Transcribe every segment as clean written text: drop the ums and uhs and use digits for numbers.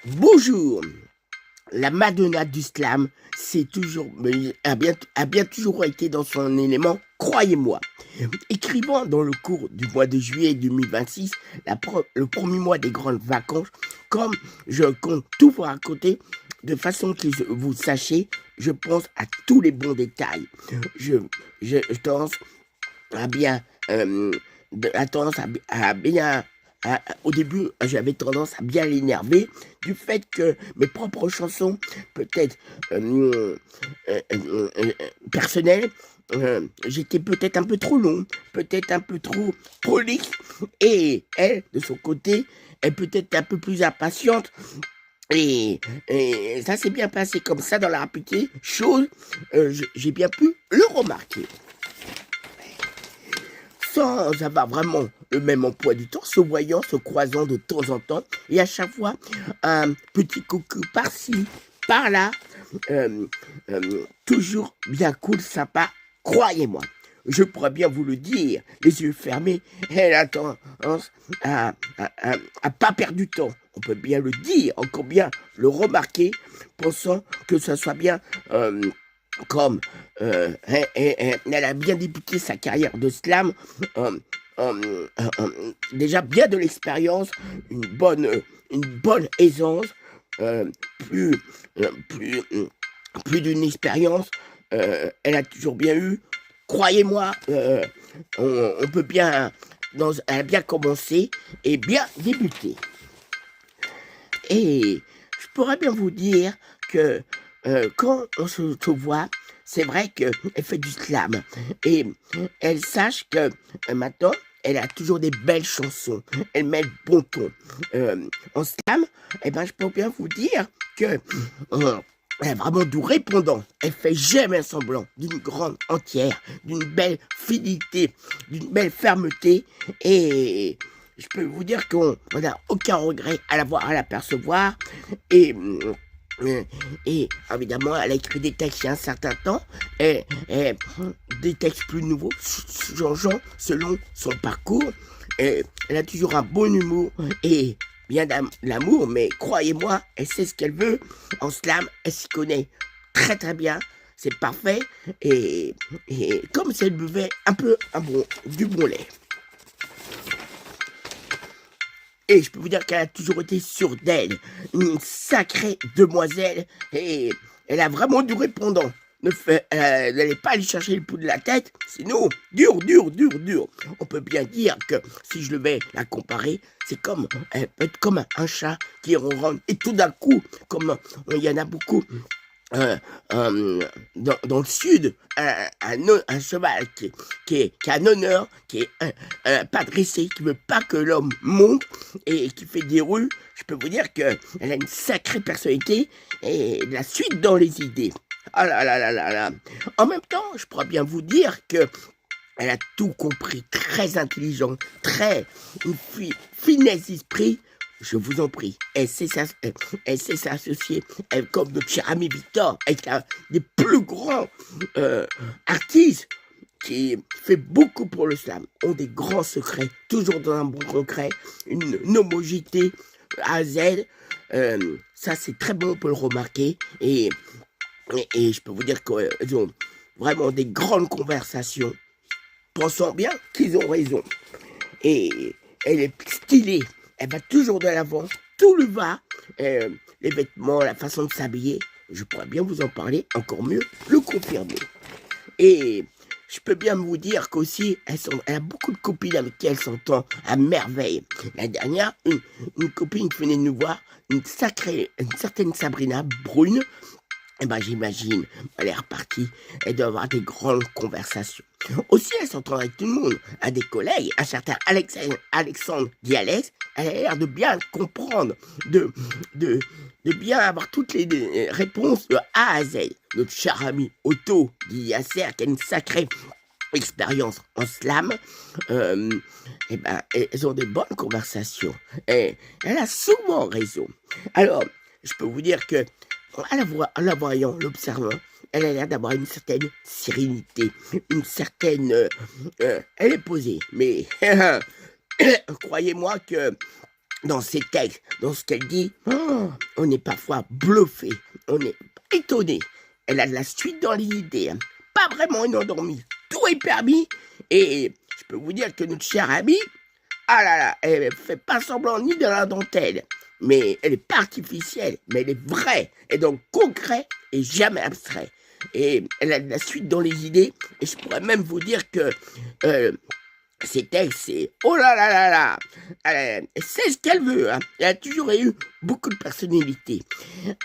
Bonjour, la Madonna du slam, c'est toujours, a bien toujours été dans son élément, croyez-moi. Écrivant dans le cours du mois de juillet 2026, le premier mois des grandes vacances, comme je compte tout vous raconter, de façon que vous sachiez, je pense à tous les bons détails. Je, je tendance à bien, à tendance à bien au début, j'avais tendance à bien l'énerver du fait que mes propres chansons, peut-être personnelles, j'étais peut-être un peu trop long, peut-être un peu trop prolixe, et elle, de son côté, est peut-être un peu plus impatiente. Et ça s'est bien passé comme ça dans la rapidité, chose, j'ai bien pu le remarquer sans avoir vraiment le même emploi du temps, se voyant, se croisant de temps en temps, et à chaque fois, un petit coucou par-ci, par-là, toujours bien cool, sympa, croyez-moi. Je pourrais bien vous le dire, les yeux fermés, elle a tendance à pas perdre du temps. On peut bien le dire, encore bien le remarquer, pensant que ça soit bien comme elle a bien débuté sa carrière de slam, euh, déjà bien de l'expérience, une bonne aisance, euh, plus, plus, plus d'une expérience, elle a toujours bien eu. Croyez-moi, on peut bien, elle a bien commencé et bien débuté. Et je pourrais bien vous dire que quand on se voit, c'est vrai qu'elle fait du slam. Et elle sache que maintenant, elle a toujours des belles chansons. Elle met le bon ton. En slam, eh ben, je peux bien vous dire que elle est vraiment du répondant. Elle fait jamais semblant d'une grande entière, d'une belle fidélité, d'une belle fermeté. Et je peux vous dire qu'on n'a aucun regret à à l'apercevoir. Et, et évidemment, elle a écrit des textes il y a un certain temps, et des textes plus nouveaux, changeant selon son parcours. Et elle a toujours un bon humour et bien l'amour, mais croyez-moi, elle sait ce qu'elle veut. En slam, elle s'y connaît très très bien. C'est parfait. Et comme si elle buvait du bon lait. Et je peux vous dire qu'elle a toujours été sûre d'elle. Une sacrée demoiselle. Et elle a vraiment du répondant. N'allez pas aller chercher le pouls de la tête. Sinon, dur, dur, dur, dur. On peut bien dire que si je devais la comparer, c'est comme, elle peut être comme un chat qui ronronne. Et tout d'un coup, comme il y en a beaucoup euh, dans le sud, un cheval qui a un honneur, qui est pas dressé, qui veut pas que l'homme monte et qui fait des rues, je peux vous dire qu'elle a une sacrée personnalité et de la suite dans les idées. Ah là là là là là. En même temps, je pourrais bien vous dire que elle a tout compris, très intelligente, très une finesse d'esprit. Je vous en prie, elle sait s'associer, comme notre cher ami Victor, avec des plus grands artistes qui fait beaucoup pour le slam, ont des grands secrets, toujours dans un bon secret, une homogénéité à Z. Ça, c'est très bon, on peut le remarquer. Et je peux vous dire qu'ils ont vraiment des grandes conversations, pensant bien qu'ils ont raison. Et elle est stylée, elle va toujours de l'avant, tout le va, les vêtements, la façon de s'habiller, je pourrais bien vous en parler, encore mieux, le confirmer. Et je peux bien vous dire qu'aussi, elle a beaucoup de copines avec qui elle s'entend à merveille. La dernière, une copine qui venait nous voir, une certaine Sabrina brune, eh ben, j'imagine, elle est repartie, elle doit avoir des grandes conversations. Aussi, elle s'entend avec tout le monde, à des collègues, un certain Alexandre Dialex, elle a l'air de bien comprendre, de bien avoir toutes les réponses de A à Z. Notre cher ami Otto Yasser, qui a une sacrée expérience en slam, eh ben, elles ont des bonnes conversations. Et elle a souvent raison. Alors, je peux vous dire que en la voyant, l'observant, elle a l'air d'avoir une certaine sérénité, une certaine... elle est posée, mais croyez-moi que dans ses textes, dans ce qu'elle dit, on est parfois bluffé, on est étonné. Elle a de la suite dans les idées, hein. Pas vraiment une endormie. Tout est permis. Et je peux vous dire que notre chère amie, ah là là, elle fait pas semblant ni de la dentelle. Mais elle est pas artificielle, mais elle est vraie. Et donc concret et jamais abstrait. Et elle a de la suite dans les idées. Et je pourrais même vous dire que ces textes, c'est oh là là là là. Elle sait ce qu'elle veut, hein. Elle a toujours eu beaucoup de personnalité.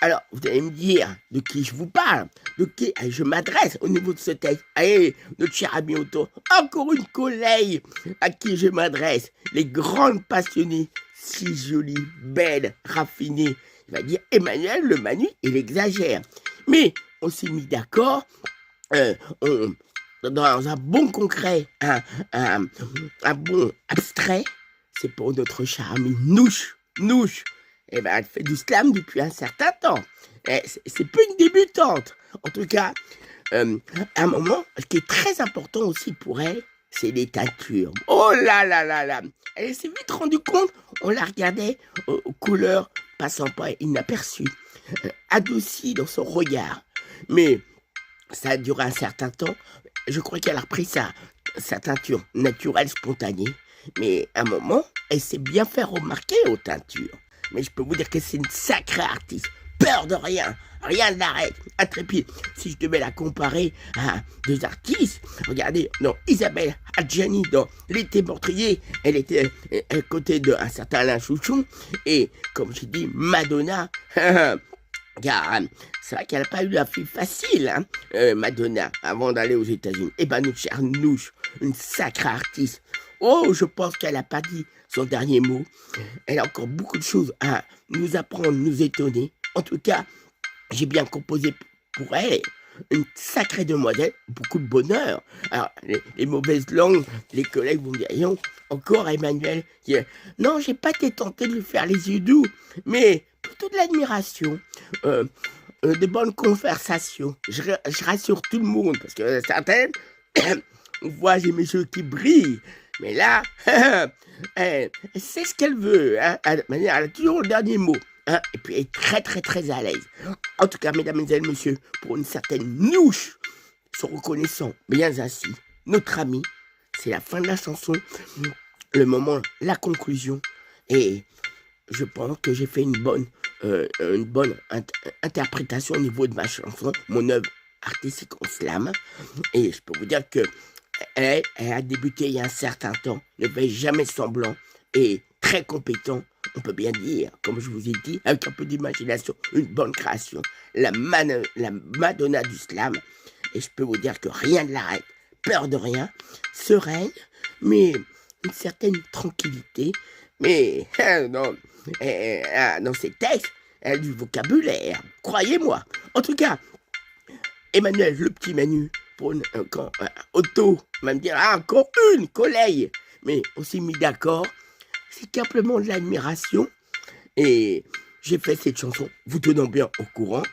Alors, vous allez me dire de qui je vous parle, de qui je m'adresse au niveau de ce texte. Allez, notre cher ami Otto, encore une collègue à qui je m'adresse. Les grandes passionnées, si jolies, belles, raffinées. Il va dire Emmanuel le Manu, il exagère. Mais on s'est mis d'accord, dans un bon concret, un bon abstrait, c'est pour notre chère amie Nouche. Nouche, eh ben, elle fait du slam depuis un certain temps. C'est pas une débutante. En tout cas, à un moment, ce qui est très important aussi pour elle, c'est les teintures. Oh là là là là. Elle s'est vite rendue compte, on la regardait aux couleurs passant pas inaperçues, adoucie dans son regard. Mais ça a duré un certain temps. Je crois qu'elle a repris sa teinture naturelle, spontanée. Mais à un moment, elle s'est bien fait remarquer aux teintures. Mais je peux vous dire que c'est une sacrée artiste. Peur de rien. Rien ne l'arrête. Intrépide. Si je devais la comparer à deux artistes, regardez, non, Isabelle Adjani dans L'été meurtrier, elle était à côté d'un certain Alain Chouchon. Et comme j'ai dit, Madonna, car c'est vrai qu'elle n'a pas eu la fille facile, hein, Madonna, avant d'aller aux États-Unis. Eh ben, notre chère Nouche, une sacrée artiste. Oh, je pense qu'elle n'a pas dit son dernier mot. Elle a encore beaucoup de choses à nous apprendre, nous étonner. En tout cas, j'ai bien composé pour elle. Une sacrée demoiselle, beaucoup de bonheur. Alors, les mauvaises langues, les collègues vous diront, encore Emmanuel, non, j'ai pas été tenté de lui faire les yeux doux, mais plutôt de l'admiration, de bonnes conversations. Je rassure tout le monde, parce que certaines, on voit j'ai mes yeux qui brillent, mais là, elle sait ce qu'elle veut, hein. Elle a toujours le dernier mot. Hein, et puis elle est très très très à l'aise. En tout cas, mesdames et messieurs, pour une certaine Nouche, se reconnaissant bien ainsi, notre ami, c'est la fin de la chanson, le moment, la conclusion. Et je pense que j'ai fait une bonne interprétation au niveau de ma chanson, mon œuvre artistique en slam. Et je peux vous dire que elle a débuté il y a un certain temps, ne fait jamais semblant et très compétent, on peut bien dire, comme je vous ai dit, avec un peu d'imagination, une bonne création, la Madonna du slam. Et je peux vous dire que rien ne l'arrête, peur de rien, sereine, mais une certaine tranquillité, mais dans ses textes, elle a du vocabulaire, croyez-moi. En tout cas, Emmanuel, le petit Manu, pour Otto va me dire, encore une collègue, mais on s'est mis d'accord, c'est simplement de l'admiration, et j'ai fait cette chanson, vous tenant bien au courant,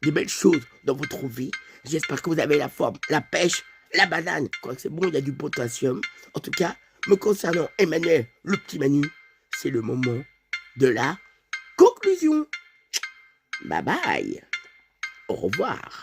des belles choses dans votre vie, j'espère que vous avez la forme, la pêche, la banane, quoi que c'est bon, il y a du potassium. En tout cas, me concernant Emmanuel, le petit Manu, c'est le moment de la conclusion. Bye bye, au revoir.